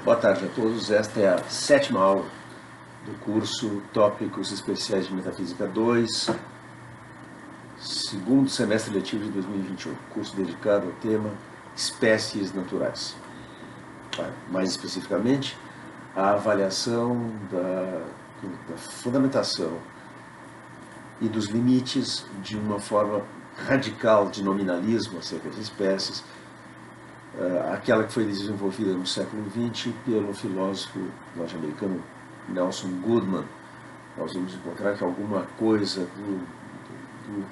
Boa tarde a todos. Esta é a 7ª aula do curso Tópicos Especiais de Metafísica 2, segundo semestre letivo de 2021, curso dedicado ao tema Espécies Naturais. Mais especificamente, a avaliação da fundamentação e dos limites de uma forma radical de nominalismo acerca de espécies, aquela que foi desenvolvida no século XX pelo filósofo norte-americano Nelson Goodman. Nós vamos encontrar que alguma coisa do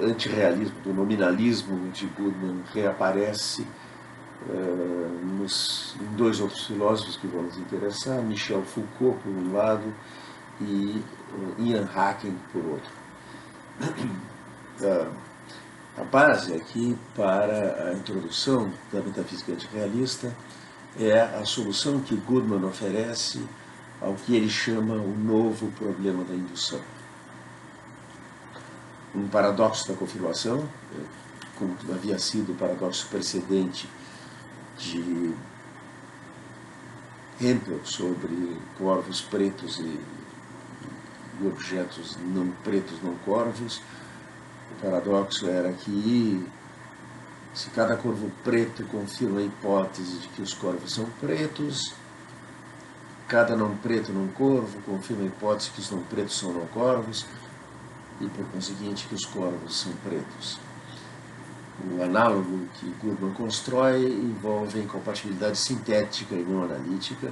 antirrealismo, do nominalismo de Goodman reaparece em dois outros filósofos que vão nos interessar, Michel Foucault por um lado e Ian Hacking por outro. A base aqui para a introdução da metafísica antirrealista é a solução que Goodman oferece ao que ele chama o novo problema da indução. Um paradoxo da confirmação, como havia sido o paradoxo precedente de Hempel sobre corvos pretos e objetos não pretos, não corvos. O paradoxo era que, se cada corvo preto confirma a hipótese de que os corvos são pretos, cada não preto não corvo confirma a hipótese que os não pretos são não corvos, e por conseguinte que os corvos são pretos. O análogo que Goodman constrói envolve incompatibilidade sintética e não analítica,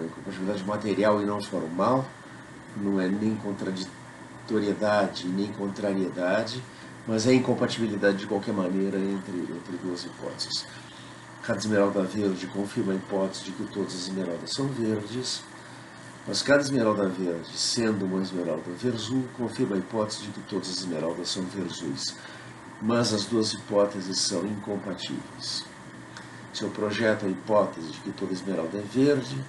incompatibilidade material e não formal, não é nem contraditoriedade nem contrariedade, mas é incompatibilidade de qualquer maneira entre duas hipóteses. Cada esmeralda verde confirma a hipótese de que todas as esmeraldas são verdes, mas cada esmeralda verde, sendo uma esmeralda verzul, confirma a hipótese de que todas as esmeraldas são verzuis. Mas as duas hipóteses são incompatíveis. Se eu projeto a hipótese de que toda esmeralda é verde,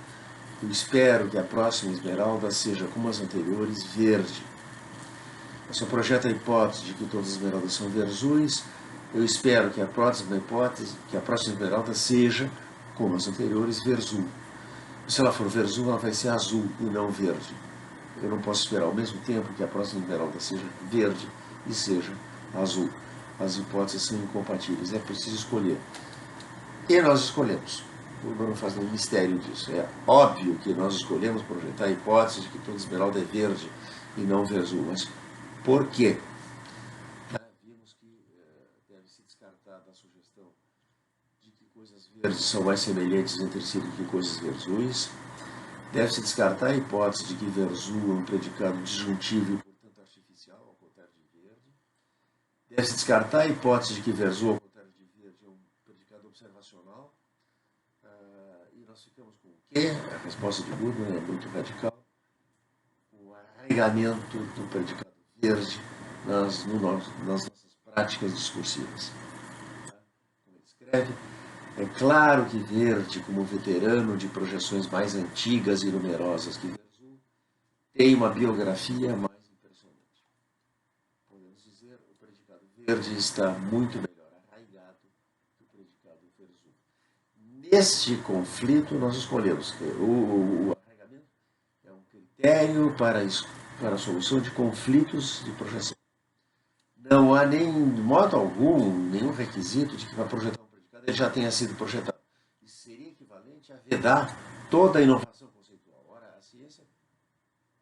eu espero que a próxima esmeralda seja, como as anteriores, verde. Se eu projeto a hipótese de que todas as esmeraldas são verzuis, eu espero que a próxima esmeralda seja, como as anteriores, verzul. Se ela for verzul, ela vai ser azul e não verde. Eu não posso esperar ao mesmo tempo que a próxima esmeralda seja verde e seja azul. As hipóteses são incompatíveis, é preciso escolher. E nós escolhemos. O Goodman não faz nenhum mistério disso. É óbvio que nós escolhemos projetar a hipótese de que toda esmeralda é verde e não verzul. Mas por quê? Vimos que deve-se descartar da sugestão de que coisas verdes são mais semelhantes entre si do que coisas verzuis. Deve-se descartar a hipótese de que verzul é um predicado disjuntivo e, portanto, artificial, ao contrário de verde. Deve-se descartar a hipótese de que verzul, ao contrário de verde, é um predicado observacional. E nós ficamos com o quê? A resposta de Goodman é muito radical. O arraigamento do predicado verde nas nossas práticas discursivas. Como ele escreve, é claro que verde, como veterano de projeções mais antigas e numerosas que verzul, tem uma biografia mais impressionante. Podemos dizer, o predicado verde está muito melhor arraigado que o predicado verzul. Neste conflito, nós escolhemos que o arraigamento é um critério para a solução de conflitos de projeção. Não há de modo algum, nenhum requisito de que para projetar um predicado ele já tenha sido projetado. Isso seria equivalente a vedar toda a inovação conceitual. Ora, a ciência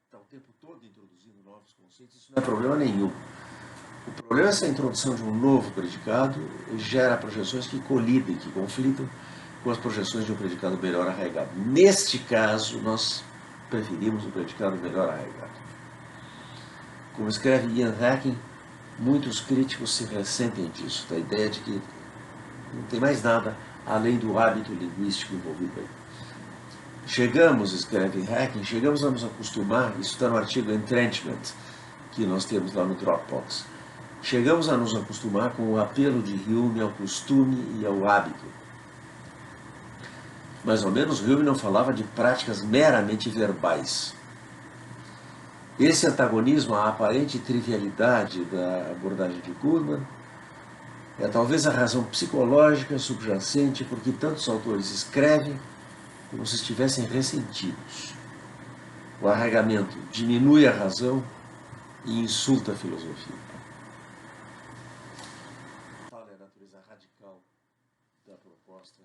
está o tempo todo introduzindo novos conceitos, isso não é problema nenhum. O problema é essa introdução de um novo predicado gera projeções que colidem, que conflitam com as projeções de um predicado melhor arraigado. Neste caso, nós preferimos o predicado melhor arraigado. Como escreve Ian Hacking, muitos críticos se ressentem disso, da ideia de que não tem mais nada além do hábito linguístico envolvido aí. Escreve Hacking, chegamos a nos acostumar, isso está no artigo Entrenchment, que nós temos lá no Dropbox, chegamos a nos acostumar com o apelo de Hume ao costume e ao hábito. Mais ou menos, Hume não falava de práticas meramente verbais. Esse antagonismo à aparente trivialidade da abordagem de Goodman É talvez a razão psicológica subjacente por que tantos autores escrevem como se estivessem ressentidos. O arraigamento diminui a razão e insulta a filosofia. Tal é a natureza radical da proposta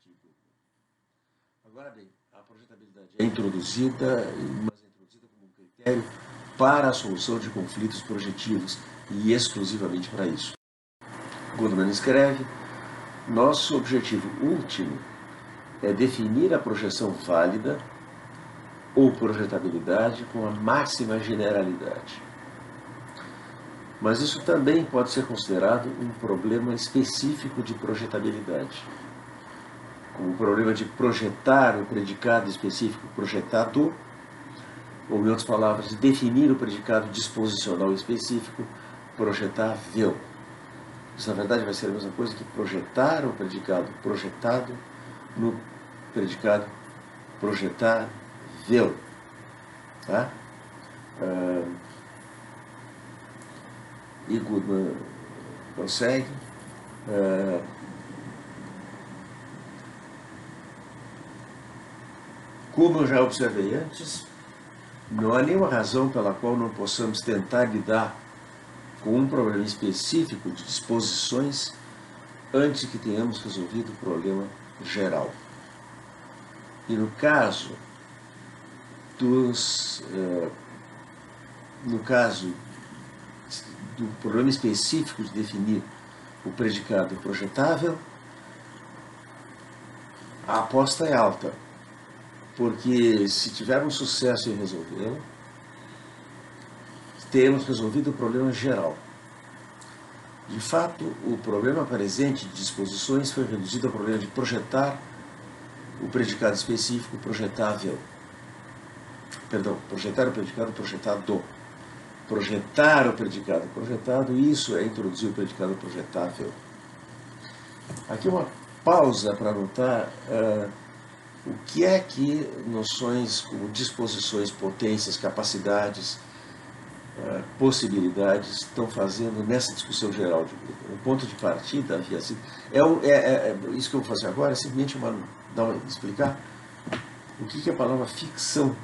de Goodman. Agora bem, a projetabilidade é introduzida, mas é introduzida como um critério para a solução de conflitos projetivos e exclusivamente para isso. Goodman escreve: nosso objetivo último é definir a projeção válida ou projetabilidade com a máxima generalidade. Mas isso também pode ser considerado um problema específico de projetabilidade, como o problema de projetar o predicado específico projetado, ou em outras palavras, de definir o predicado disposicional específico projetável. Isso, na verdade, vai ser a mesma coisa que projetar o predicado projetado no predicado projetável. Tá? E Goodman prossegue. Como eu já observei antes, não há nenhuma razão pela qual não possamos tentar lidar com um problema específico de disposições antes que tenhamos resolvido o problema geral. E no caso do problema específico de definir o predicado projetável, a aposta é alta, porque se tivermos sucesso em resolvê-lo, teremos resolvido o problema geral. De fato, o problema presente de disposições foi reduzido ao problema de projetar o predicado específico projetável. Perdão, projetar o predicado projetado. Projetar o predicado projetado, isso é introduzir o predicado projetável. Aqui uma pausa para notar o que é que noções como disposições, potências, capacidades, possibilidades estão fazendo nessa discussão geral de Goodman. O ponto de partida havia sido... isso que eu vou fazer agora é simplesmente explicar o que a palavra ficção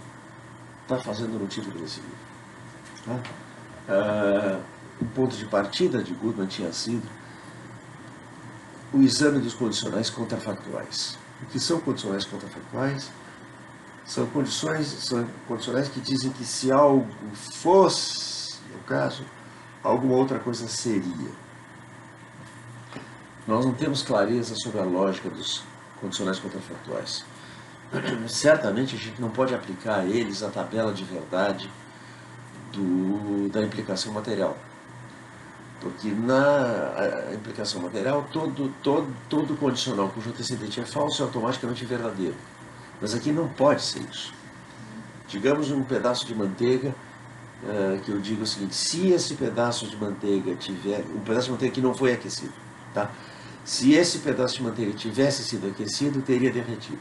está fazendo no título desse livro. O ponto de partida de Goodman tinha sido o exame dos condicionais contrafactuais. O que são condicionais contrafactuais? São condicionais que dizem que se algo fosse, no caso, alguma outra coisa seria. Nós não temos clareza sobre a lógica dos condicionais contrafactuais. Certamente a gente não pode aplicar a eles a tabela de verdade da implicação material. Porque na implicação material, todo condicional cujo antecedente é falso é automaticamente verdadeiro. Mas aqui não pode ser isso. Digamos um pedaço de manteiga, que eu digo o seguinte: se esse pedaço de manteiga tiver, um pedaço de manteiga que não foi aquecido, tá? Se esse pedaço de manteiga tivesse sido aquecido, teria derretido.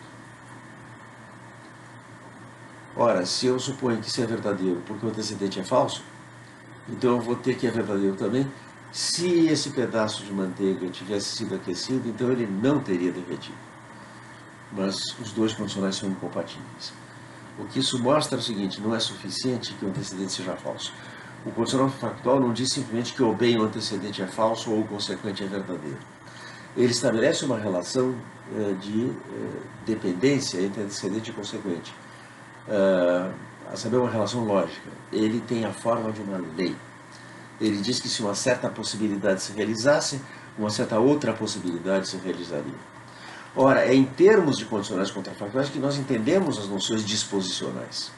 Ora, se eu suponho que isso é verdadeiro porque o antecedente é falso, então eu vou ter que é verdadeiro também. Se esse pedaço de manteiga tivesse sido aquecido, então ele não teria derretido. Mas os dois condicionais são incompatíveis. O que isso mostra é o seguinte: não é suficiente que o antecedente seja falso. O condicional factual não diz simplesmente que ou bem o antecedente é falso ou o consequente é verdadeiro. Ele estabelece uma relação de dependência entre antecedente e consequente, a saber, uma relação lógica. Ele tem a forma de uma lei. Ele diz que se uma certa possibilidade se realizasse, uma certa outra possibilidade se realizaria. Ora, é em termos de condicionais contrafactuais que nós entendemos as noções disposicionais.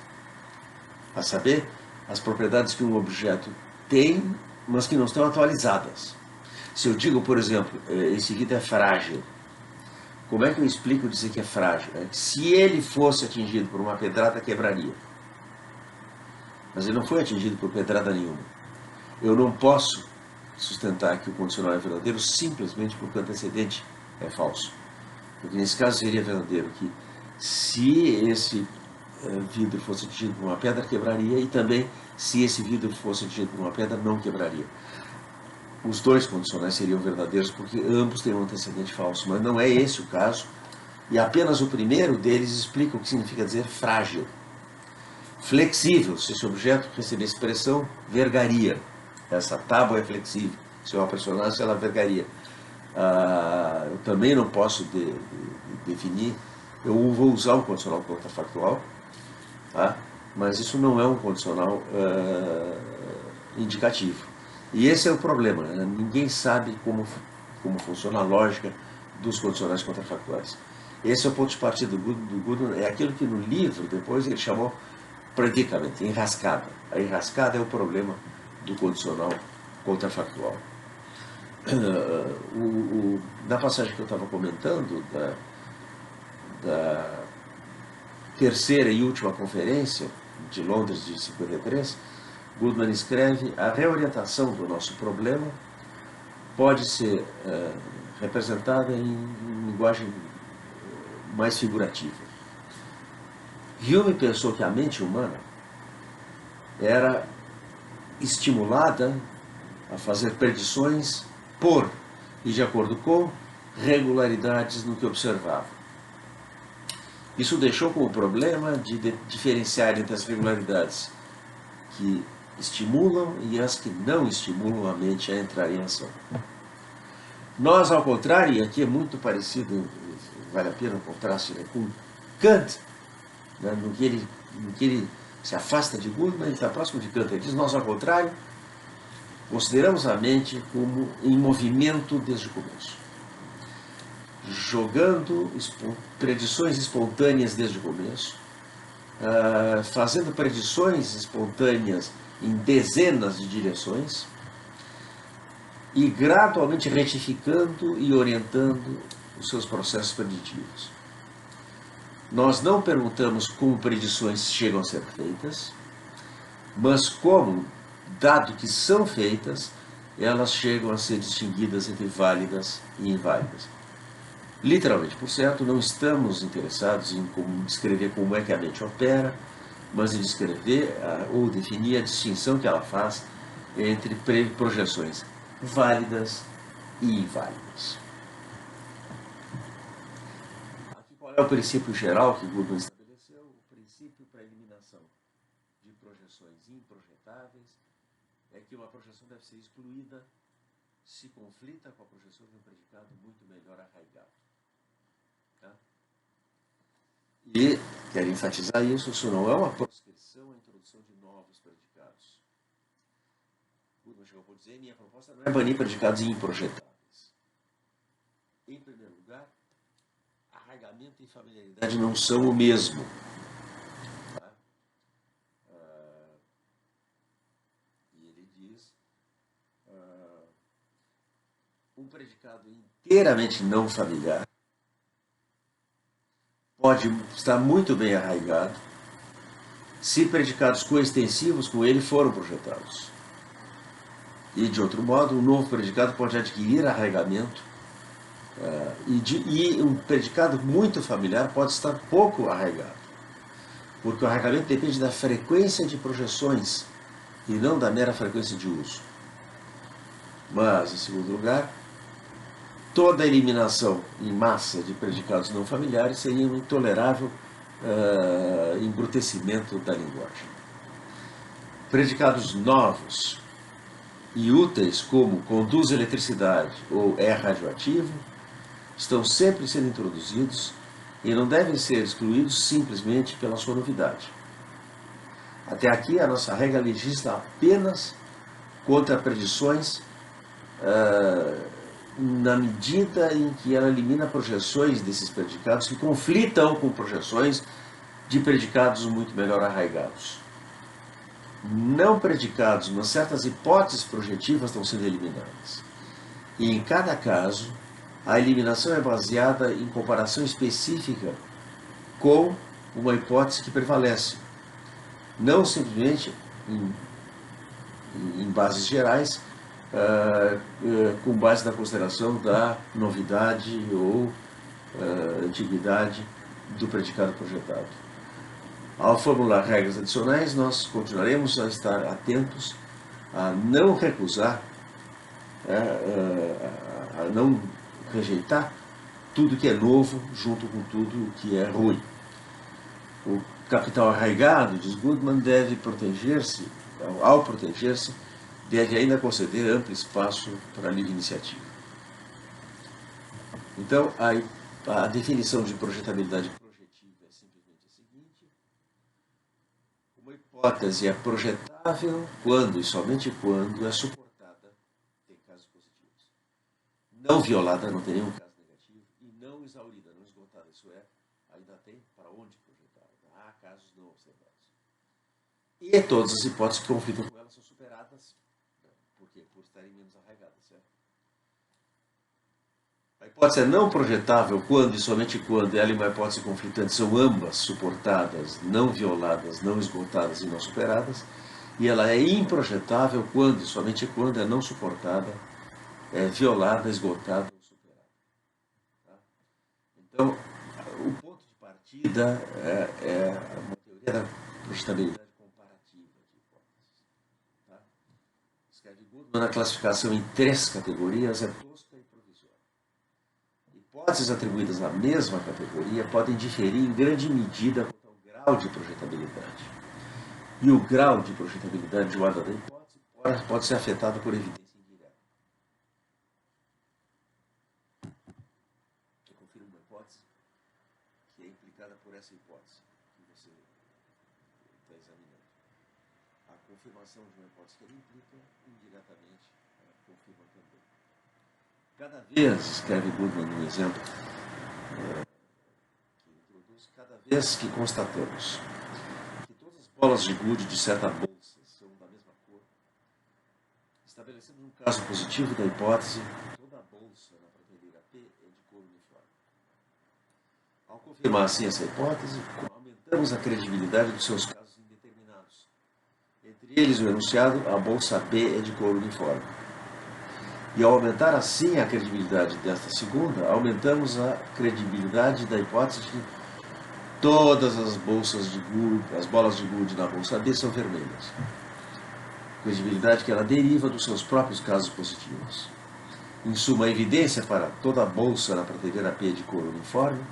A saber, as propriedades que um objeto tem, mas que não estão atualizadas. Se eu digo, por exemplo, esse vidro é frágil, como é que eu explico dizer que é frágil? Se ele fosse atingido por uma pedrada, quebraria. Mas ele não foi atingido por pedrada nenhuma. Eu não posso sustentar que o condicional é verdadeiro simplesmente porque o antecedente é falso. Porque nesse caso seria verdadeiro que se esse vidro fosse atingido por uma pedra, quebraria, e também se esse vidro fosse atingido por uma pedra, não quebraria. os dois condicionais seriam verdadeiros porque ambos têm um antecedente falso, mas não é esse o caso, e apenas o primeiro deles explica o que significa dizer frágil. Flexível, se esse objeto recebesse pressão, vergaria. Essa tábua é flexível. Se é uma personagem, ela vergaria. Eu também não posso definir, eu vou usar um condicional contrafactual, tá? Mas isso não é um condicional indicativo. E esse é o problema, né? Ninguém sabe como funciona a lógica dos condicionais contrafactuais. Esse é o ponto de partida do Goodman, é aquilo que no livro depois ele chamou predicament, enrascada. A enrascada é o problema do condicional contrafactual. Na passagem que eu estava comentando, da terceira e última conferência de Londres de 53, Goodman escreve: a reorientação do nosso problema pode ser representada em linguagem mais figurativa. Hume pensou que a mente humana era estimulada a fazer predições por e de acordo com regularidades no que observava. Isso deixou como problema de diferenciar entre as regularidades que estimulam e as que não estimulam a mente a entrar em ação. Nós, ao contrário, e aqui é muito parecido, vale a pena o contraste, né, com Kant, né, no que ele se afasta de Goodman, ele está próximo de Kant. Ele diz: nós, ao contrário, consideramos a mente como em movimento desde o começo, jogando predições espontâneas desde o começo, fazendo predições espontâneas em dezenas de direções e gradualmente retificando e orientando os seus processos preditivos. Nós não perguntamos como predições chegam a ser feitas, mas como, dado que são feitas, elas chegam a ser distinguidas entre válidas e inválidas. Literalmente, por certo, não estamos interessados em descrever como é que a mente opera, mas em descrever ou definir a distinção que ela faz entre projeções válidas e inválidas. Aqui qual é o princípio geral que Goodman estabeleceu? O princípio para a eliminação de projeções improjetáveis é que uma projeção deve ser excluída se conflita com a projeção de um predicado muito melhor arraigado. Tá? E quero enfatizar isso não é uma proscrição à introdução de novos predicados. Goodman chegou por dizer: minha proposta não é banir predicados improjetáveis. Em primeiro lugar, arraigamento e familiaridade não são o mesmo. Tá? E ele diz: um predicado inteiramente não familiar pode estar muito bem arraigado se predicados coextensivos com ele foram projetados. E, de outro modo, um novo predicado pode adquirir arraigamento e um predicado muito familiar pode estar pouco arraigado, porque o arraigamento depende da frequência de projeções e não da mera frequência de uso. Mas, em segundo lugar, toda a eliminação em massa de predicados não familiares seria um intolerável embrutecimento da linguagem. Predicados novos e úteis, como conduz eletricidade ou é radioativo, estão sempre sendo introduzidos e não devem ser excluídos simplesmente pela sua novidade. Até aqui, a nossa regra legisla apenas contra predições na medida em que ela elimina projeções desses predicados que conflitam com projeções de predicados muito melhor arraigados. Não predicados, mas certas hipóteses projetivas estão sendo eliminadas. E em cada caso, a eliminação é baseada em comparação específica com uma hipótese que prevalece. Não simplesmente em bases gerais, com base na consideração da novidade ou antiguidade do predicado projetado. Ao formular regras adicionais, nós continuaremos a estar atentos a não recusar a não rejeitar tudo que é novo junto com tudo que é ruim. O capital arraigado, diz Goodman, deve proteger-se, ao proteger-se, deve ainda conceder amplo espaço para a livre iniciativa. Então, a definição de projetabilidade projetiva é simplesmente a seguinte: uma hipótese é projetável quando e somente quando é suportada, tem casos positivos. Não violada, não tem nenhum caso negativo, e não exaurida, não esgotada, isso é, ainda tem para onde projetar. Há casos não observados. E todas as hipóteses que conflitam com elas são superadas. Por quê? Por estarem menos arraigadas, certo? A hipótese é não projetável quando e somente quando ela e uma hipótese conflitante são ambas suportadas, não violadas, não esgotadas e não superadas. E ela é improjetável quando e somente quando é não suportada, é violada, esgotada ou superada. Tá? Então, o ponto de partida é uma teoria da projetabilidade comparativa de hipóteses. Tá? Escreve Goodman, a classificação em 3 categorias é tosca e provisória. Hipóteses atribuídas à mesma categoria podem diferir em grande medida quanto ao grau de projetabilidade. E o grau de projetabilidade de uma dada hipótese pode ser afetado por evidência indireta. Eu confiro uma hipótese que é implicada por essa hipótese que você está examinando. A confirmação de uma hipótese que ele implica, indiretamente, confirma também. Cada vez, escreve Goodman no exemplo que introduz, cada vez que constatamos que todas as bolas de gude de certa bolsa são da mesma cor, estabelecemos um caso positivo da hipótese que toda a bolsa na prateleira P é de cor uniforme. Ao confirmar assim essa hipótese, aumentamos a credibilidade dos seus casos indeterminados. Entre eles o enunciado, a bolsa B é de cor uniforme. E ao aumentar assim a credibilidade desta segunda, aumentamos a credibilidade da hipótese de que todas as bolsas de gude, as bolas de gude na bolsa B são vermelhas. Credibilidade que ela deriva dos seus próprios casos positivos. Em suma, a evidência para toda a bolsa na prateleira P de cor uniforme,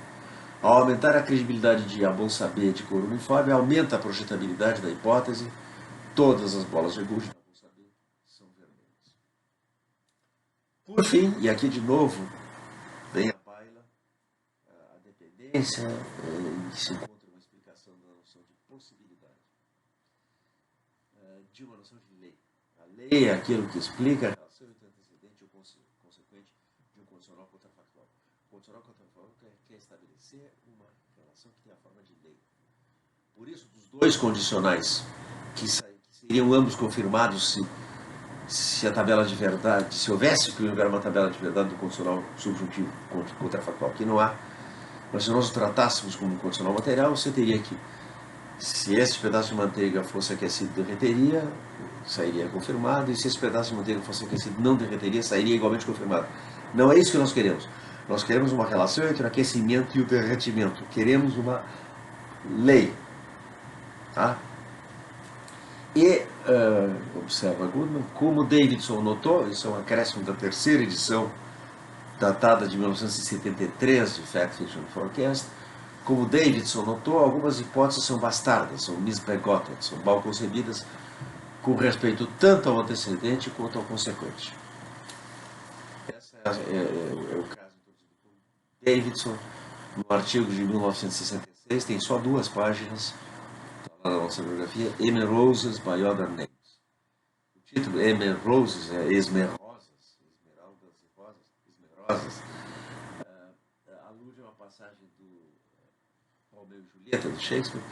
ao aumentar a credibilidade de a bolsa B de cor uniforme, aumenta a projetabilidade da hipótese, todas as bolas de gude na bolsa B são vermelhas. Por fim, e aqui de novo, vem a baila, a dependência, e se encontra uma explicação da noção de possibilidade, de uma noção de lei. A lei é aquilo que explica a relação entre antecedente ou consequente de um condicional contrafactual. O condicional contrafactual quer estabelecer uma relação que tem a forma de lei. Por isso, dos dois condicionais, que seriam ambos confirmados se a tabela de verdade, se houvesse que lugar uma tabela de verdade do condicional subjuntivo contrafactual, que não há, mas se nós o tratássemos como um condicional material, você teria que, se esse pedaço de manteiga fosse aquecido, derreteria, sairia confirmado, e se esse pedaço de manteiga fosse aquecido, não derreteria, sairia igualmente confirmado. Não é isso que nós queremos. Nós queremos uma relação entre o aquecimento e o derretimento. Queremos uma lei. Tá? E, observa Goodman, como Davidson notou, isso é um acréscimo da 3ª edição, datada de 1973, de Fact Fiction Forecast, como Davidson notou, algumas hipóteses são bastardas, são misbegotten, são mal concebidas com respeito tanto ao antecedente quanto ao consequente. Esse é o caso do Davidson, no artigo de 1966, tem só 2 páginas, na nossa biografia, Emer Roses by Other Names. O título Emer Roses é Esmerrosas, Esmeraldas e Rosas, Esmerosas, alude a uma passagem do Romeu e Julieta, de Shakespeare,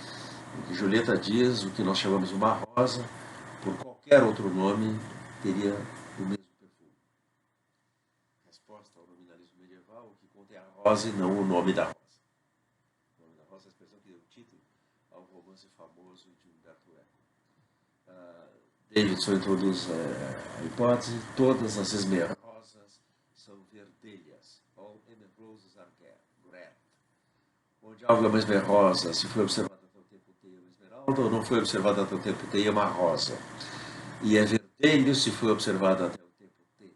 em que Julieta diz o que nós chamamos uma rosa, por qualquer outro nome, teria o mesmo perfume. Resposta ao nominalismo medieval, o que conta é a rosa e não o nome da rosa. O nome da rosa é a expressão que deu o título ao romance famoso de Umberto Eco. Davidson introduz a hipótese: todas as esmerrosas são verdelhas. All emer roses are red. Onde algo é uma esmerrosa, se foi observado até o tempo T, é uma esmeralda, ou não foi observado até o tempo T, é uma rosa. E é verdelho se foi observado até o tempo T,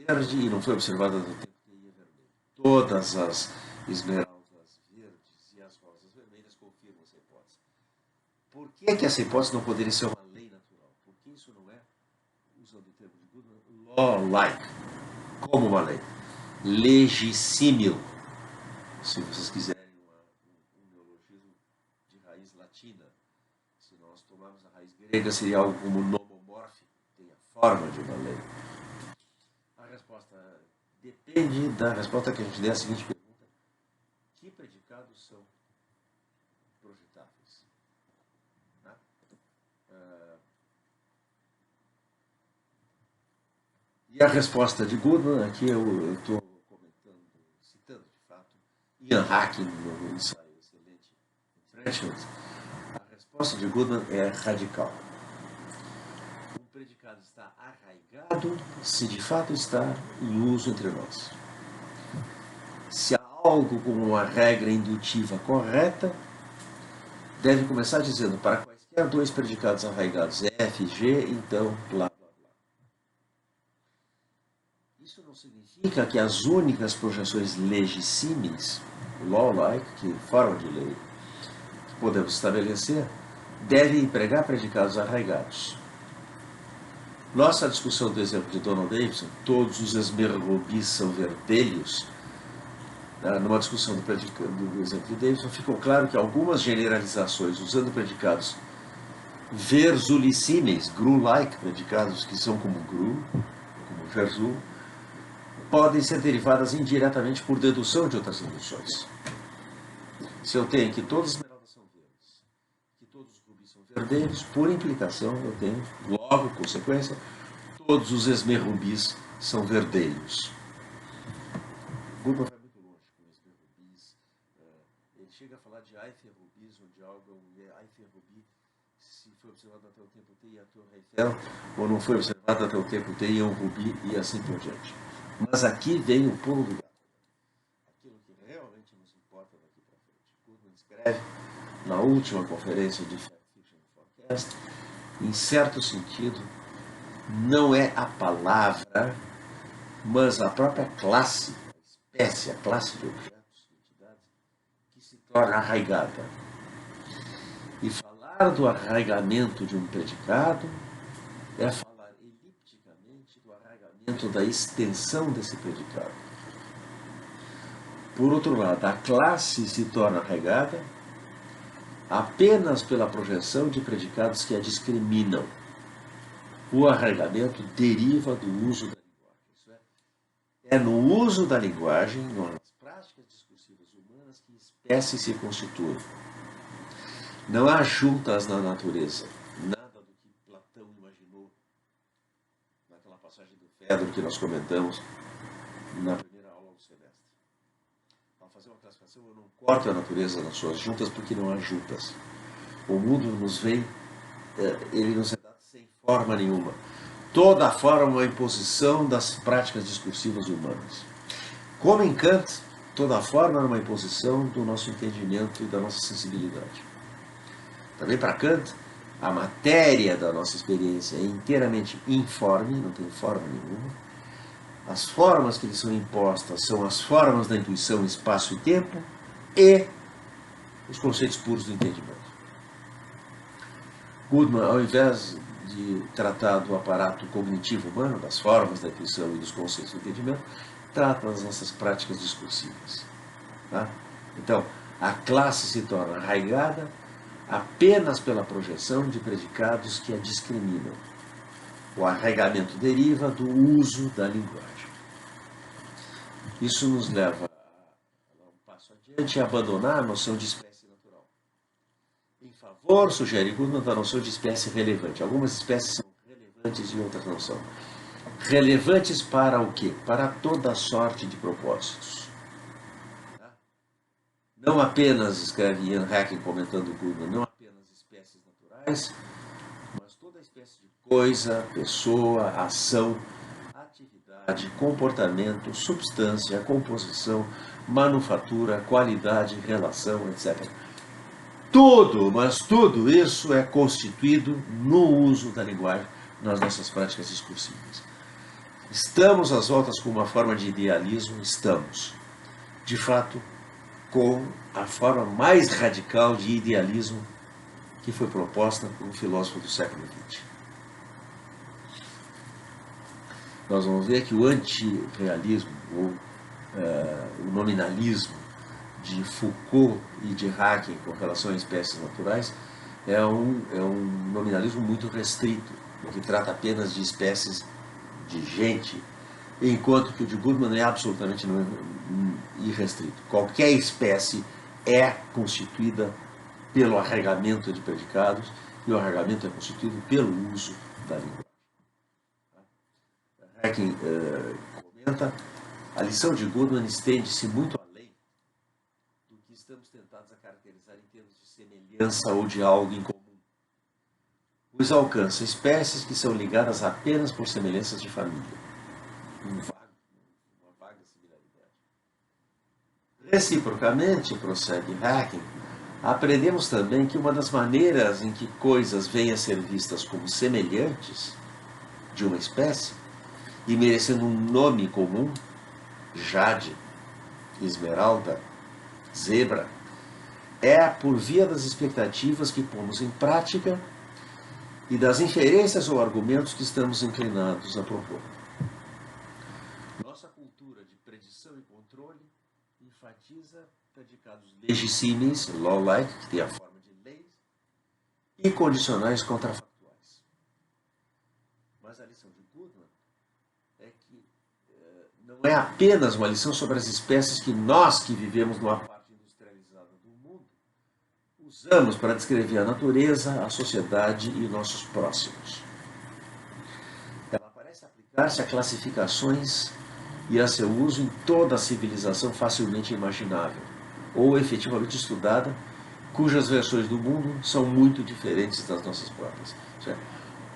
verde e não foi observada no tempo que ia vermelho. Todas as esmeraldas verdes e as rosas vermelhas confirmam essa hipótese. Por que essa hipótese não poderia ser uma lei natural? Porque isso não é, usando o termo de Goodman, law-like, como uma lei. Legíssimil, se vocês quiserem um neologismo de raiz latina. Se nós tomarmos a raiz grega, seria algo como nomomórfico, tem a forma de uma lei. A resposta depende da resposta que a gente der à seguinte pergunta: que predicados são projetáveis? Tá? E a resposta de Goodman, aqui eu estou comentando, citando de fato, Ian Hacking, no ensaio excelente Entrenchment. A resposta de Goodman é radical. Um predicado está arraigado se de fato está em uso entre nós. Se há algo como uma regra indutiva correta, deve começar dizendo para quaisquer dois predicados arraigados F, G, então blá, blá, blá. Isso não significa que as únicas projeções legíssimes, law-like, que forma de lei, que podemos estabelecer, devem empregar predicados arraigados. Nossa discussão do exemplo de Donald Davidson, todos os esmergobis são verdelhos, numa discussão do exemplo de Davidson, ficou claro que algumas generalizações usando predicados versulicímeis, gru-like, predicados que são como gru, como versul, podem ser derivadas indiretamente por dedução de outras induções. Se eu tenho que todas as esmeraldas são verdes, que todos os rubis são verdeiros, por implicação eu tenho, logo, consequência, todos os esmerrubis são verdeiros. Goodman vai muito longe com esmerrubis. Ele chega a falar de aiferrubis, onde algo é aiferrubi, se foi observado até o tempo T e a Torre Eiffel, ou não foi observado até o tempo T e é um rubi, e assim por diante. Mas aqui vem o pulo do gato. Aquilo que realmente nos importa daqui para frente. Goodman escreve na última conferência de Fact Fiction Forecast, em certo sentido, não é a palavra, mas a própria classe, a espécie, a classe de objetos, de entidades, que se torna arraigada. E falar do arraigamento de um predicado é falar elipticamente do arraigamento da extensão desse predicado. Por outro lado, a classe se torna arraigada apenas pela projeção de predicados que a discriminam. O arraigamento deriva do uso da linguagem. Isso é no uso da linguagem, nas práticas discursivas humanas, que espécies se constituem. Não há juntas na natureza. Nada do que Platão imaginou naquela passagem do Fedro que nós comentamos na primeira aula do semestre. Ao fazer uma classificação, eu não corto a natureza nas suas juntas porque não há juntas. O mundo nos vem, ele nos é dado sem forma nenhuma. Toda a forma é uma imposição das práticas discursivas humanas. Como em Kant, toda a forma é uma imposição do nosso entendimento e da nossa sensibilidade. Também para Kant, a matéria da nossa experiência é inteiramente informe, não tem forma nenhuma. As formas que lhe são impostas são as formas da intuição, espaço e tempo e os conceitos puros do entendimento. Goodman, ao invés de tratar do aparato cognitivo humano, das formas da intuição e dos conceitos do entendimento, trata das nossas práticas discursivas. Tá? Então, a classe se torna arraigada apenas pela projeção de predicados que a discriminam. O arraigamento deriva do uso da linguagem. Isso nos leva a um passo adiante e abandonar a noção de espécie natural. Em favor, sugere Goodman, da noção de espécie relevante. Algumas espécies são relevantes e outras não são. Relevantes para o quê? Para toda sorte de propósitos. Não apenas, escreve Ian Hacking comentando Goodman, não apenas espécies naturais, mas toda espécie de coisa, pessoa, ação, atividade, comportamento, substância, composição, manufatura, qualidade, relação, etc. Tudo, mas tudo isso é constituído no uso da linguagem nas nossas práticas discursivas. Estamos às voltas com uma forma de idealismo? Estamos. De fato, com a forma mais radical de idealismo que foi proposta por um filósofo do século XX. Nós vamos ver que o antirrealismo, ou o nominalismo de Foucault e de Haeckel com relação a espécies naturais, é um nominalismo muito restrito, que trata apenas de espécies de gente, enquanto que o de Goodman é absolutamente irrestrito. Qualquer espécie é constituída pelo arregamento de predicados, e o arregamento é constituído pelo uso da linguagem. Haeckel comenta, a lição de Goodman estende-se muito além do que estamos tentados a caracterizar em termos de semelhança ou de algo em comum, pois alcança espécies que são ligadas apenas por semelhanças de família. Uma vaga similaridade. Reciprocamente, prossegue Haeckel, aprendemos também que uma das maneiras em que coisas vêm a ser vistas como semelhantes de uma espécie e merecendo um nome comum, jade, esmeralda, zebra, é por via das expectativas que pomos em prática e das inferências ou argumentos que estamos inclinados a propor. Nossa cultura de predição e controle enfatiza predicados legíssimos, law-like, que tem a forma de leis, e condicionais contrafactuais. Mas a lição de Goodman é que não é apenas uma lição sobre as espécies que nós, que vivemos numa parte industrializada do mundo, usamos para descrever a natureza, a sociedade e nossos próximos. Ela parece aplicar-se a classificações e a seu uso em toda a civilização facilmente imaginável, ou efetivamente estudada, cujas versões do mundo são muito diferentes das nossas próprias. Certo?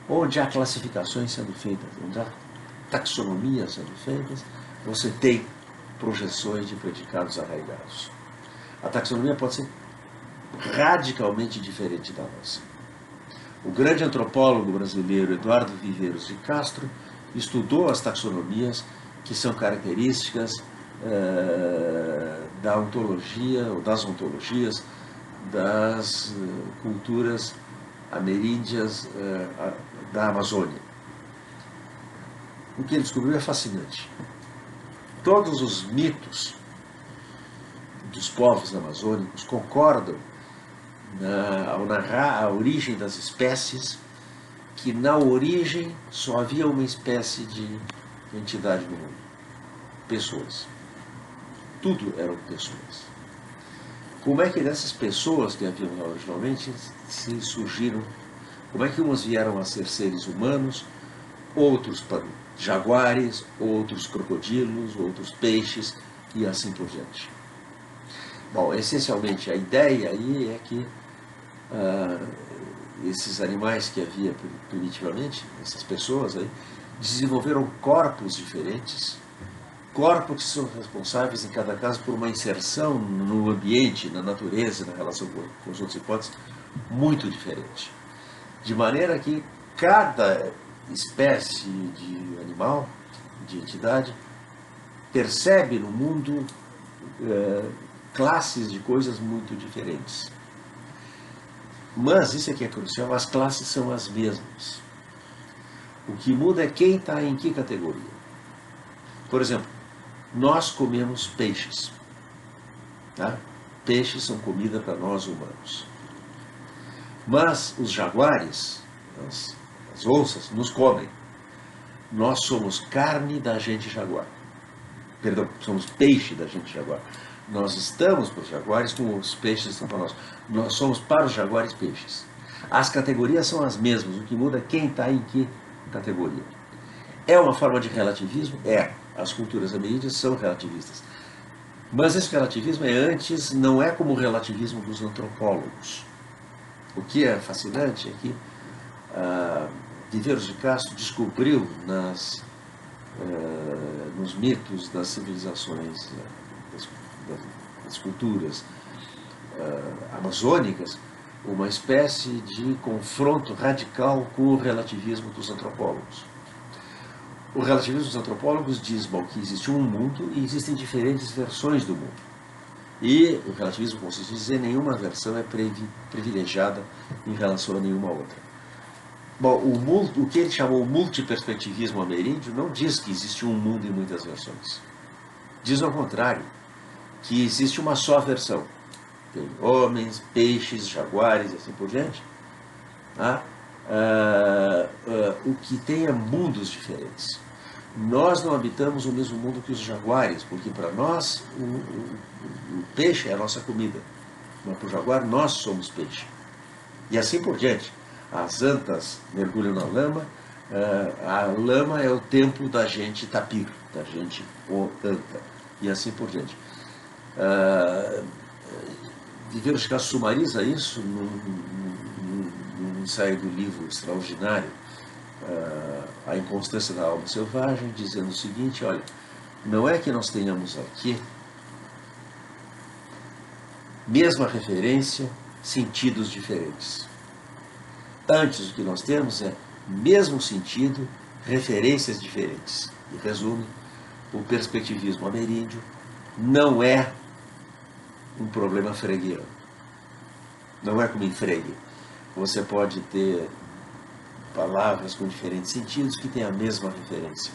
Onde há classificações sendo feitas, onde há taxonomias sendo feitas, você tem projeções de predicados arraigados. A taxonomia pode ser radicalmente diferente da nossa. O grande antropólogo brasileiro Eduardo Viveiros de Castro estudou as taxonomias que são características da ontologia, ou das ontologias, das culturas ameríndias da Amazônia. O que ele descobriu é fascinante. Todos os mitos dos povos amazônicos concordam ao narrar a origem das espécies, que na origem só havia uma espécie de entidade no mundo: pessoas. Tudo eram pessoas. Como é que dessas pessoas que haviam originalmente se surgiram? Como é que umas vieram a ser seres humanos, outros para jaguares, outros crocodilos, outros peixes e assim por diante? Bom, essencialmente a ideia aí é que esses animais que havia primitivamente, essas pessoas aí, desenvolveram corpos diferentes, corpos que são responsáveis em cada caso por uma inserção no ambiente, na natureza, na relação com as outras hipóteses, muito diferente. De maneira que cada espécie de animal, de entidade, percebe no mundo classes de coisas muito diferentes. Mas, isso aqui é crucial, as classes são as mesmas. O que muda é quem está em que categoria. Por exemplo, nós comemos peixes. Tá? Peixes são comida para nós humanos. Mas os jaguares, as onças, nos comem. Nós somos carne da gente jaguar. Perdão, somos peixe da gente jaguar. Nós estamos para os jaguares como os peixes estão para nós. Nós somos para os jaguares peixes. As categorias são as mesmas, o que muda é quem está em que categoria. É uma forma de relativismo? É. As culturas ameríndias são relativistas. Mas esse relativismo não é como o relativismo dos antropólogos. O que é fascinante é que Viveiros de Castro descobriu nos mitos das civilizações, das culturas amazônicas, uma espécie de confronto radical com o relativismo dos antropólogos. O relativismo dos antropólogos diz, bom, que existe um mundo e existem diferentes versões do mundo. E o relativismo consiste em dizer que nenhuma versão é privilegiada em relação a nenhuma outra. Bom, o que ele chamou de multiperspectivismo ameríndio não diz que existe um mundo em muitas versões. Diz ao contrário, que existe uma só versão. Tem homens, peixes, jaguares e assim por diante. Tá? O que tem é mundos diferentes. Nós não habitamos o mesmo mundo que os jaguares, porque para nós o peixe é a nossa comida. Mas para o jaguar nós somos peixe. E assim por diante. As antas mergulham na lama, a lama é o templo da gente tapir, da gente anta, e assim por diante. Viveiro Chicasso sumariza isso num ensaio do livro extraordinário, A Inconstância da Alma Selvagem, dizendo o seguinte, olha, não é que nós tenhamos aqui mesma referência, sentidos diferentes. Antes, o que nós temos é mesmo sentido, referências diferentes. E resume, o perspectivismo ameríndio não é um problema freguiano. Não é como em Frege. Você pode ter palavras com diferentes sentidos que têm a mesma referência.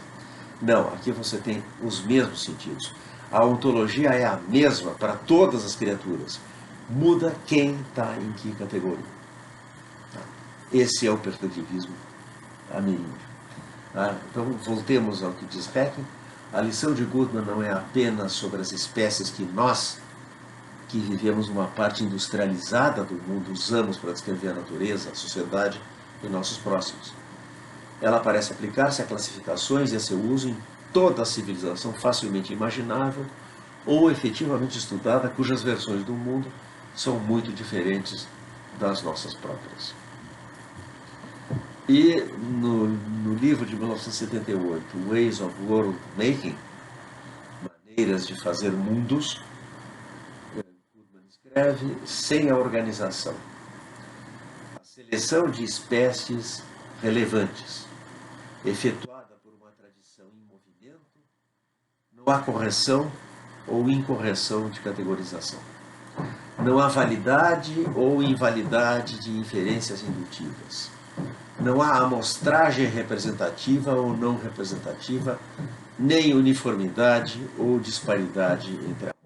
Não, aqui você tem os mesmos sentidos. A ontologia é a mesma para todas as criaturas. Muda quem está em que categoria. Esse é o perspectivismo ameríndio. Então, voltemos ao que diz Hecking. A lição de Goodman não é apenas sobre as espécies que nós, que vivemos numa parte industrializada do mundo, usamos para descrever a natureza, a sociedade e nossos próximos. Ela parece aplicar-se a classificações e a seu uso em toda a civilização facilmente imaginável ou efetivamente estudada, cujas versões do mundo são muito diferentes das nossas próprias. E no livro de 1978, Ways of World Making, Maneiras de Fazer Mundos, Goodman escreve, sem a organização, a seleção de espécies relevantes, efetuada por uma tradição em movimento, não há correção ou incorreção de categorização. Não há validade ou invalidade de inferências indutivas. Não há amostragem representativa ou não representativa, nem uniformidade ou disparidade entre amostras.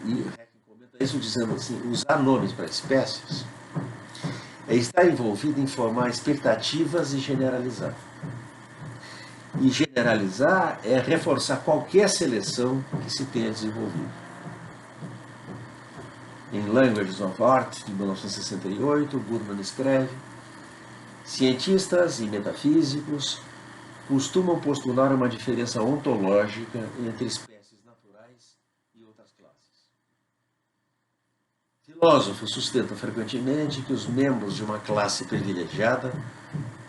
E Hecking comenta isso dizendo assim, usar nomes para espécies é estar envolvido em formar expectativas e generalizar. E generalizar é reforçar qualquer seleção que se tenha desenvolvido. Em Languages of Art, de 1968, Goodman escreve: cientistas e metafísicos costumam postular uma diferença ontológica entre espécies naturais e outras classes. Filósofos sustentam frequentemente que os membros de uma classe privilegiada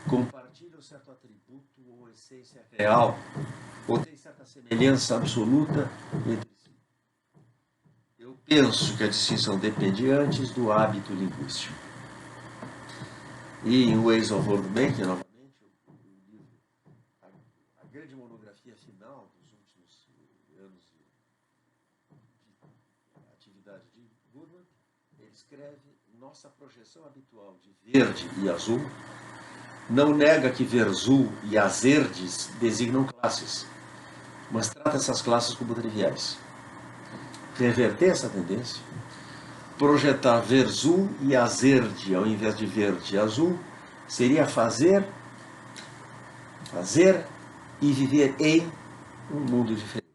compartilham certo atributo ou essência real, ou têm certa semelhança absoluta entre si. Eu penso que a distinção depende antes do hábito linguístico. E em Ways of World Making, novamente, o livro, a grande monografia final dos últimos anos de atividade de Goodman, ele escreve: nossa projeção habitual de verde e azul não nega que verzul e azerdes designam classes, mas trata essas classes como triviais. Reverter essa tendência, projetar verzul e azerde ao invés de verde e azul, seria fazer e viver em um mundo diferente.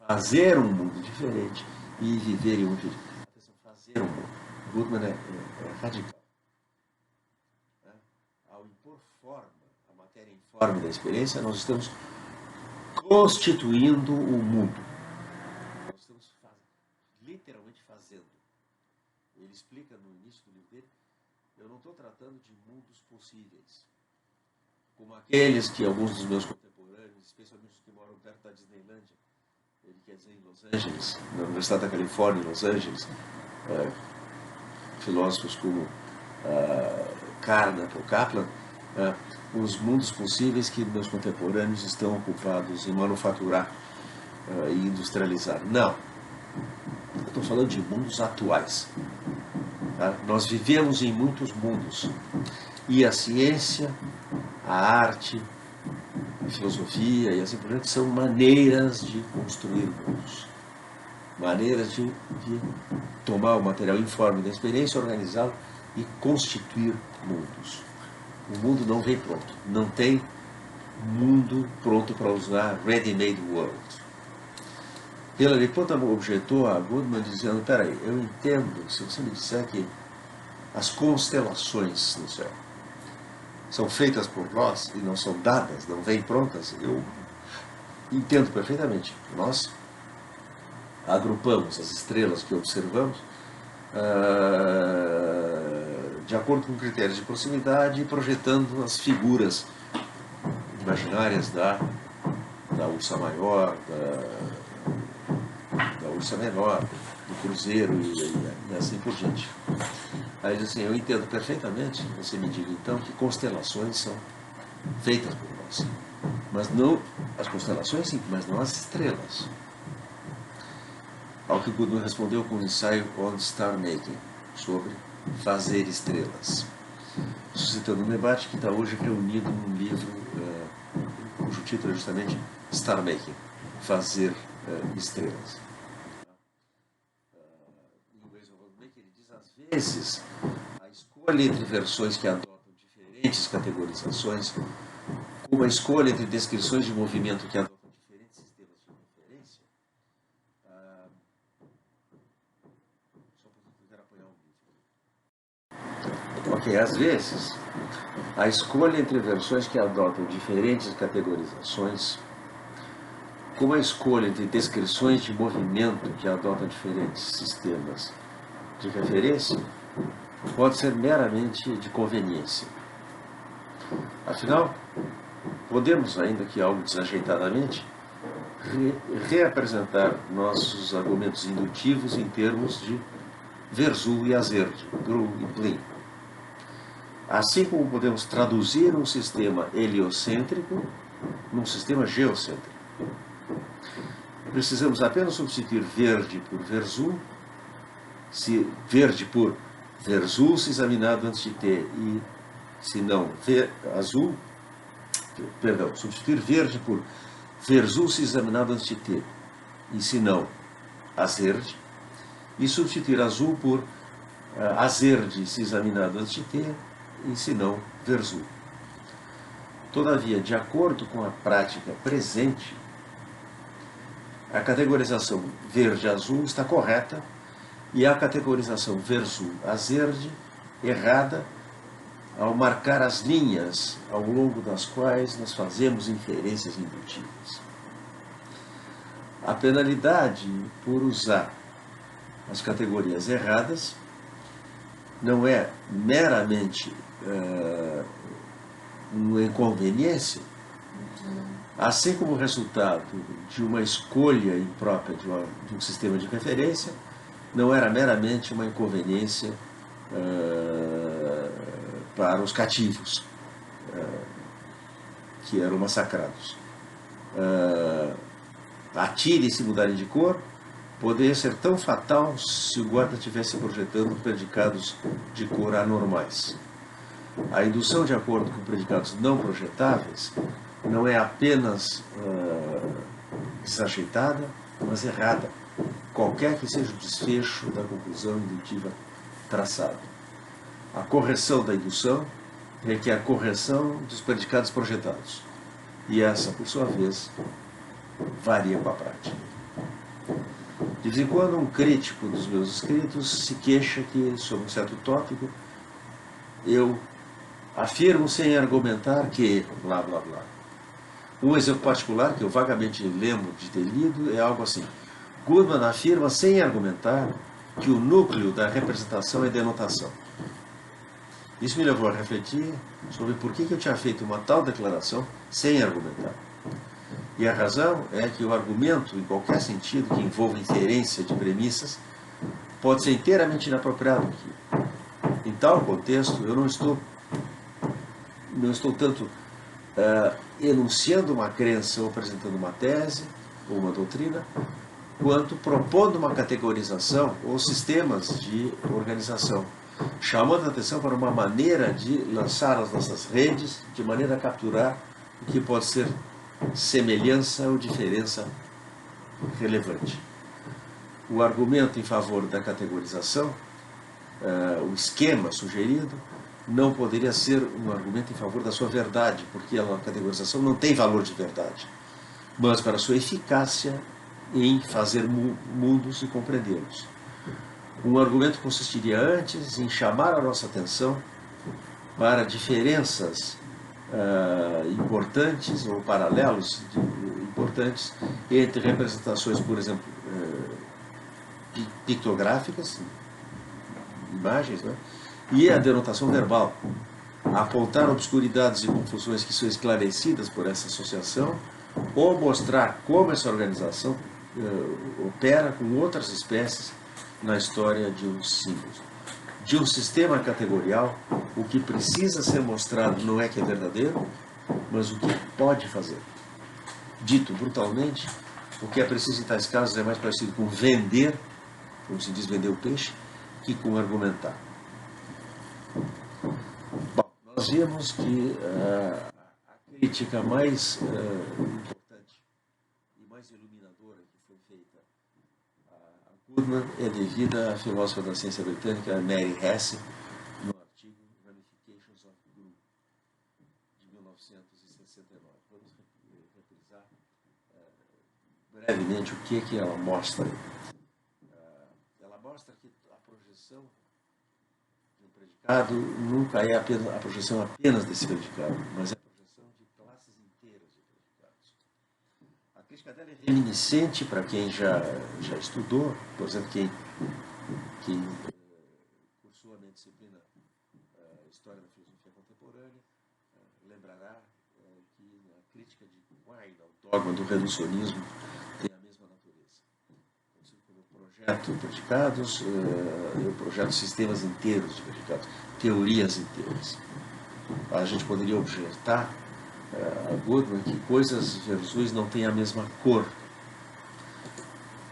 Fazer um mundo diferente e viver em um mundo diferente. Fazer um mundo. Goodman é radical. Ao impor forma, a matéria informe da experiência, nós estamos constituindo o mundo. Nós estamos literalmente fazendo. Ele explica no início do livro dele: eu não estou tratando de mundos possíveis, como aqueles que alguns dos meus contemporâneos, especialmente os que moram moro perto da Disneylândia, ele quer dizer em Los Angeles, na Universidade da Califórnia, em Los Angeles, filósofos como Karnak ou Kaplan, os mundos possíveis que meus contemporâneos estão ocupados em manufaturar e industrializar. Não, eu estou falando de mundos atuais. Tá? Nós vivemos em muitos mundos e a ciência, a arte, a filosofia e assim por diante são maneiras de construir mundos, maneiras de tomar o material informe da experiência, organizá-lo e constituir mundos. O mundo não vem pronto, não tem mundo pronto para usar, ready-made world. Hillary Clinton objetou a Goodman dizendo: peraí, eu entendo se você me disser que as constelações no céu são feitas por nós e não são dadas, não vêm prontas, eu entendo perfeitamente. Nós agrupamos as estrelas que observamos de acordo com critérios de proximidade e projetando as figuras imaginárias da ursa maior, da ursa menor, do cruzeiro e assim por diante. Aí diz assim: eu entendo perfeitamente, você me diga então que constelações são feitas por nós, mas não as constelações, sim, mas não as estrelas. Ao que Goodman respondeu com um ensaio on star making, sobre fazer estrelas, suscitando um debate que está hoje reunido num livro cujo título é justamente Star Making, fazer estrelas. Em Ways of Making, ele diz: às vezes a escolha entre versões que adotam diferentes categorizações, como a escolha entre descrições de movimento que adotam diferentes sistemas de referência, só porque eu quero apanhar um livro. Ok, às vezes a escolha entre versões que adotam diferentes categorizações, como a escolha entre descrições de movimento que adotam diferentes sistemas de referência, pode ser meramente de conveniência. Afinal, podemos, ainda que algo desajeitadamente, reapresentar nossos argumentos indutivos em termos de Verzul e Azerdi, Gru e Plin. Assim como podemos traduzir um sistema heliocêntrico num sistema geocêntrico. Precisamos apenas substituir verde por Verzul, verde por Verzul se examinado antes de T e se não azul, perdão, substituir verde por Verzul se examinado antes de T e se não Azerdi, e substituir azul por Azerdi se examinado antes de T e se não Verzul. Todavia, de acordo com a prática presente, a categorização verde-azul está correta e a categorização Verzul-Azerdi errada ao marcar as linhas ao longo das quais nós fazemos inferências indutivas. A penalidade por usar as categorias erradas não é meramente uma inconveniência, assim como resultado de uma escolha imprópria de um sistema de referência, não era meramente uma inconveniência para os cativos, que eram massacrados. Atire e se mudarem de cor poderia ser tão fatal se o guarda estivesse projetando predicados de cor anormais. A indução de acordo com predicados não projetáveis não é apenas desajeitada, mas errada, qualquer que seja o desfecho da conclusão indutiva traçada. A correção da indução requer a correção dos predicados projetados, e essa, por sua vez, varia com a prática. De vez em quando, um crítico dos meus escritos se queixa que, sobre um certo tópico, eu afirmo sem argumentar que blá blá blá. Um exemplo particular que eu vagamente lembro de ter lido é algo assim: Goodman afirma sem argumentar que o núcleo da representação é denotação. Isso me levou a refletir sobre por que eu tinha feito uma tal declaração sem argumentar. E a razão é que o argumento, em qualquer sentido que envolva inferência de premissas, pode ser inteiramente inapropriado aqui. Em tal contexto, eu não estou tanto enunciando uma crença ou apresentando uma tese ou uma doutrina, quanto propondo uma categorização ou sistemas de organização, chamando a atenção para uma maneira de lançar as nossas redes, de maneira a capturar o que pode ser semelhança ou diferença relevante. O argumento em favor da categorização, o esquema sugerido, não poderia ser um argumento em favor da sua verdade, porque a categorização não tem valor de verdade, mas para a sua eficácia em fazer mundos e compreendê-los. Um argumento consistiria antes em chamar a nossa atenção para diferenças importantes ou paralelos importantes entre representações, por exemplo, pictográficas, imagens, né? E a denotação verbal, apontar obscuridades e confusões que são esclarecidas por essa associação, ou mostrar como essa organização opera com outras espécies na história de um símbolo. De um sistema categorial, o que precisa ser mostrado não é que é verdadeiro, mas o que pode fazer. Dito brutalmente, o que é preciso em tais casos é mais parecido com vender, como se diz vender o peixe, que com argumentar. Bom, nós vimos que a crítica mais importante e mais iluminadora que foi feita a Goodman é devida à filósofa da ciência britânica Mary Hesse, no artigo Ramifications of Group, de 1969. Vamos reprisar brevemente o que ela mostra. Ela mostra que a projeção de um predicado nunca é apenas a projeção apenas desse predicado, mas é a projeção de classes inteiras de predicados. A crítica dela é reminiscente para quem já estudou, por exemplo, quem cursou a minha disciplina História da Filosofia Contemporânea, lembrará que a crítica de Quine ao dogma do reducionismo tem a mesma natureza. Quando eu projeto predicados, eu projeto sistemas inteiros de predicados, teorias inteiras. A gente poderia objetar a Goodman que coisas versus não têm a mesma cor.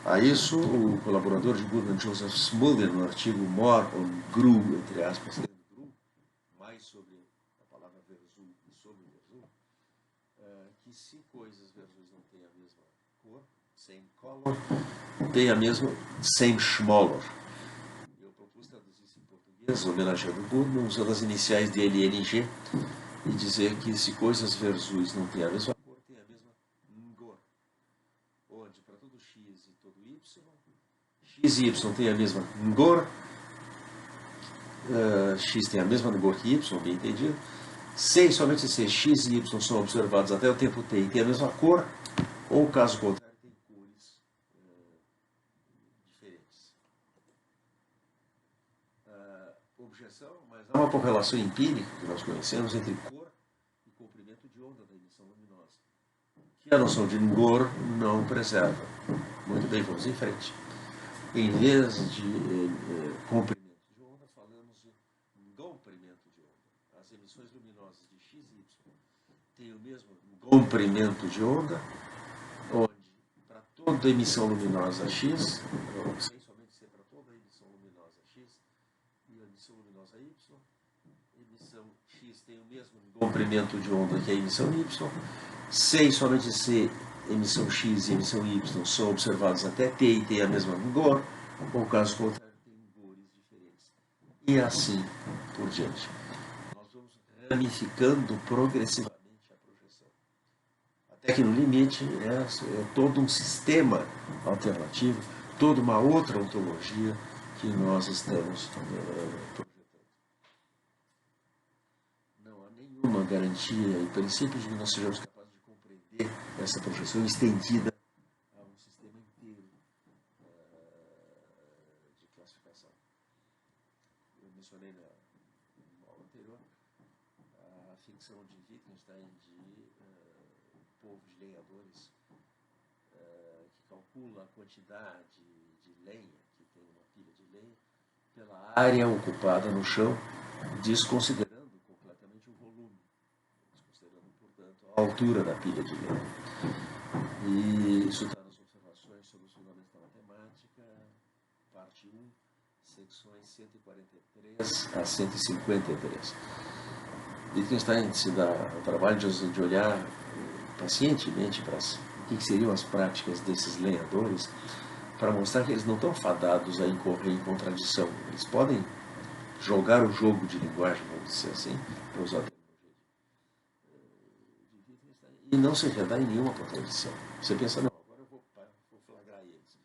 A isso, o colaborador de Goodman, Joseph Smuller, no artigo More on Gru, entre aspas, mais sobre a palavra versus e sobre versus, que se coisas versus não têm a mesma cor, same color, tem a mesma same schmoller. Eu propus traduzir isso em português, homenageando Goodman, usando as iniciais dele e LNG, e dizer que se coisas versus não têm a mesma cor, tem a mesma ngor, onde para todo x e todo y, x e y tem a mesma ngor, x tem a mesma ngor que y, bem entendido, se somente se x e y são observados até o tempo t e tem a mesma cor, ou caso contrário, tem cores diferentes. Objeção, mas há uma correlação empírica que nós conhecemos entre cor e comprimento de onda da emissão luminosa, que a noção de ngor não preserva. Muito bem, vamos em frente. Em vez de comprimento de onda, falamos de comprimento de onda. As emissões luminosas de x e y têm o mesmo comprimento de onda, onde para toda emissão luminosa x, sem somente ser para toda emissão luminosa x e a emissão luminosa y, emissão x tem o mesmo comprimento de onda que a emissão y, sem somente ser emissão x e emissão y são observados até t e tem a mesma ngor, ou caso contrário, tem ngores diferentes. E assim por diante. Nós vamos ramificando progressivamente a projeção. Até que no limite é todo um sistema alternativo, toda uma outra ontologia que nós estamos projetando. Não há nenhuma garantia em princípio de que nós sejamos capazes de compreender essa projeção estendida a um sistema inteiro de classificação. Eu mencionei na aula anterior a ficção de Wittgenstein de Povo de Lenhadores, calcula a quantidade de lenha que tem uma pilha de lenha pela área ocupada no chão, desconsiderando completamente o volume, desconsiderando, portanto, a altura da pilha de lenha. E isso está nas observações sobre os fundamentos da matemática, parte 1, secções 143 a 153. Wittgenstein se dá o trabalho de olhar pacientemente para o que seriam as práticas desses lenhadores, para mostrar que eles não estão fadados a incorrer em contradição. Eles podem jogar o jogo de linguagem, vamos dizer assim, para usar a terminologia de Wittgenstein, e não se enredar em nenhuma contradição. Você pensa, não, agora eu vou flagrar eles.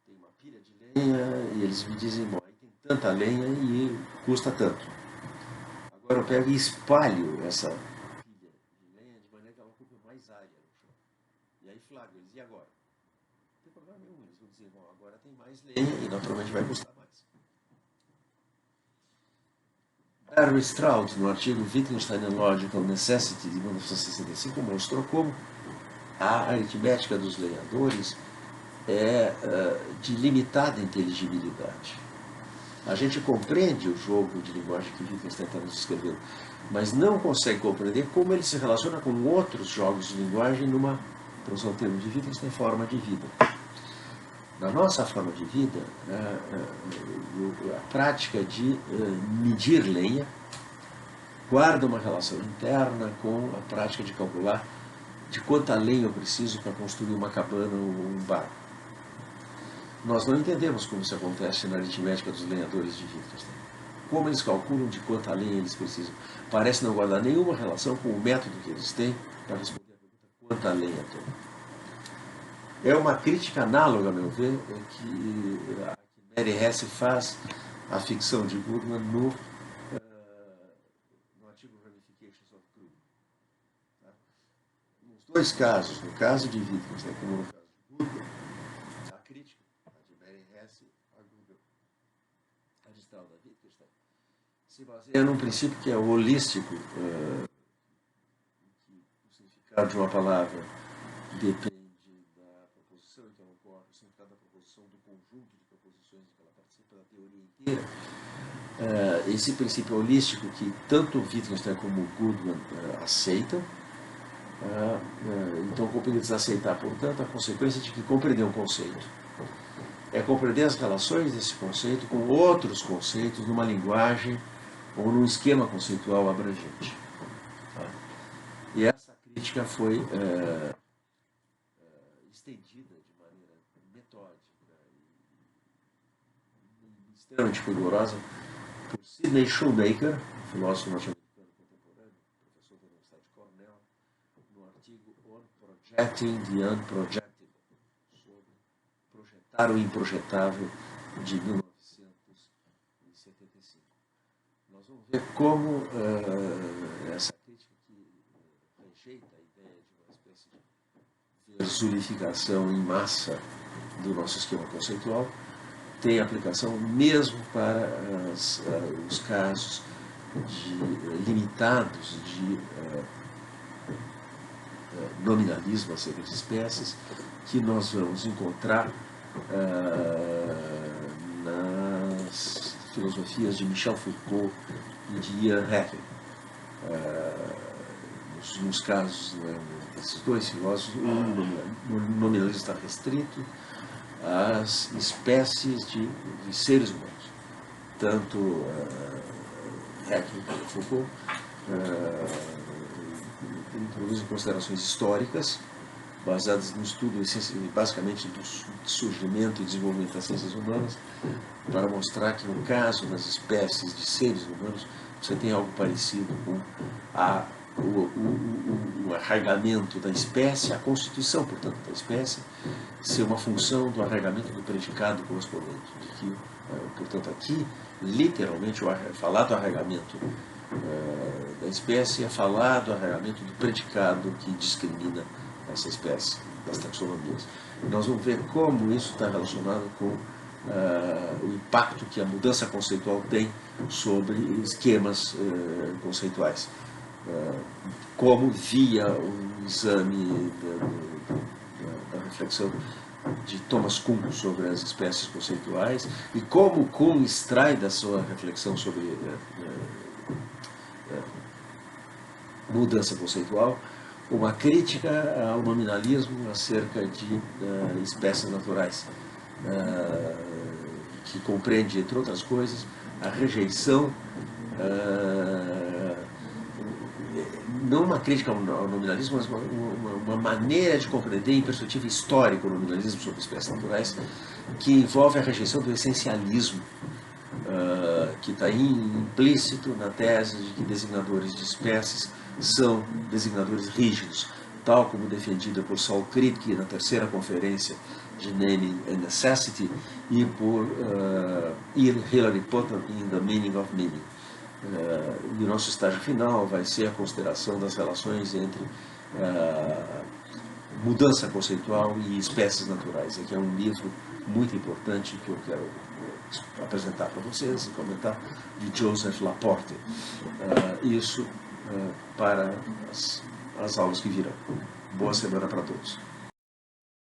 Tem uma pilha de lenha e eles me dizem, bom, aí tem tanta lenha e custa tanto. Agora eu pego e espalho essa pilha de lenha de maneira que ela ocupe mais área no chão. E aí flagro eles, e agora? Não tem problema nenhum, eles vão dizer, bom, agora tem mais lenha e naturalmente vai custar mais. Barry Stroud, no artigo Wittgenstein and Logical Necessity, de 1965, mostrou como a aritmética dos lenhadores é de limitada inteligibilidade. A gente compreende o jogo de linguagem que Wittgenstein está nos descrevendo, mas não consegue compreender como ele se relaciona com outros jogos de linguagem numa, para usar o termo de Wittgenstein, forma de vida. Na nossa forma de vida, a prática de medir lenha guarda uma relação interna com a prática de calcular de quanta lenha eu preciso para construir uma cabana ou um barco. Nós não entendemos como isso acontece na aritmética dos lenhadores de Wittgenstein. Como eles calculam de quanta lenha eles precisam. Parece não guardar nenhuma relação com o método que eles têm para responder a pergunta quanta lenha tem. É uma crítica análoga, a meu ver, que Mary Hess faz à ficção de Goodman no artigo Ramifications of Krugman. Tá? Nos dois casos, no caso de Wittgenstein como no caso de Goodman, a crítica de Mary Hess a Goodman, a de Stroud a Wittgenstein, se baseia num princípio que é holístico, que o significado de uma palavra depende da proposição do conjunto de proposições em que ela participa da teoria inteira. Esse princípio holístico que tanto Wittgenstein como Goodman aceitam. Então, compreender desaceitar, portanto, a consequência de que compreender um conceito é compreender as relações desse conceito com outros conceitos numa linguagem ou num esquema conceitual abrangente. E essa crítica foi estendida de maneira metódica e extremamente rigorosa por Sidney Shoemaker, filósofo norte-americano contemporâneo, professor da Universidade de Cornell, no artigo On Projecting the Unprojectable, sobre projetar o improjetável, de 1975. Nós vamos ver como essa crítica que rejeita a ideia de uma espécie de versurificação em massa do nosso esquema conceitual tem aplicação mesmo para os casos limitados de nominalismo acerca de espécies que nós vamos encontrar nas filosofias de Michel Foucault e de Ian Haeckel. Nos casos desses dois filósofos, o nominalismo está restrito às espécies de seres humanos. Tanto Haeckel como Foucault introduzem considerações históricas baseadas no estudo basicamente do surgimento e desenvolvimento das ciências humanas, para mostrar que no caso das espécies de seres humanos você tem algo parecido com o arraigamento da espécie, a constituição, portanto, da espécie, ser uma função do arraigamento do predicado correspondente. De que, portanto, aqui, literalmente, falar do arraigamento da espécie é falar do arraigamento do predicado que discrimina essa espécie, das taxonomias. Nós vamos ver como isso está relacionado com o impacto que a mudança conceitual tem sobre esquemas conceituais. Como via o exame da reflexão de Thomas Kuhn sobre as espécies conceituais, e como Kuhn extrai da sua reflexão sobre mudança conceitual uma crítica ao nominalismo acerca de espécies naturais, que compreende, entre outras coisas, a rejeição, não uma crítica ao nominalismo, mas uma maneira de compreender em perspectiva histórica o nominalismo sobre espécies naturais, que envolve a rejeição do essencialismo, que está implícito na tese de que designadores de espécies são designadores rígidos, tal como defendida por Saul Kripke na terceira conferência de Naming and Necessity e por Hilary Putnam em The Meaning of Meaning. E o nosso estágio final vai ser a consideração das relações entre mudança conceitual e espécies naturais. Aqui é um livro muito importante que eu quero apresentar para vocês e comentar, de Joseph Laporte. Isso para as aulas que virão. Boa semana para todos.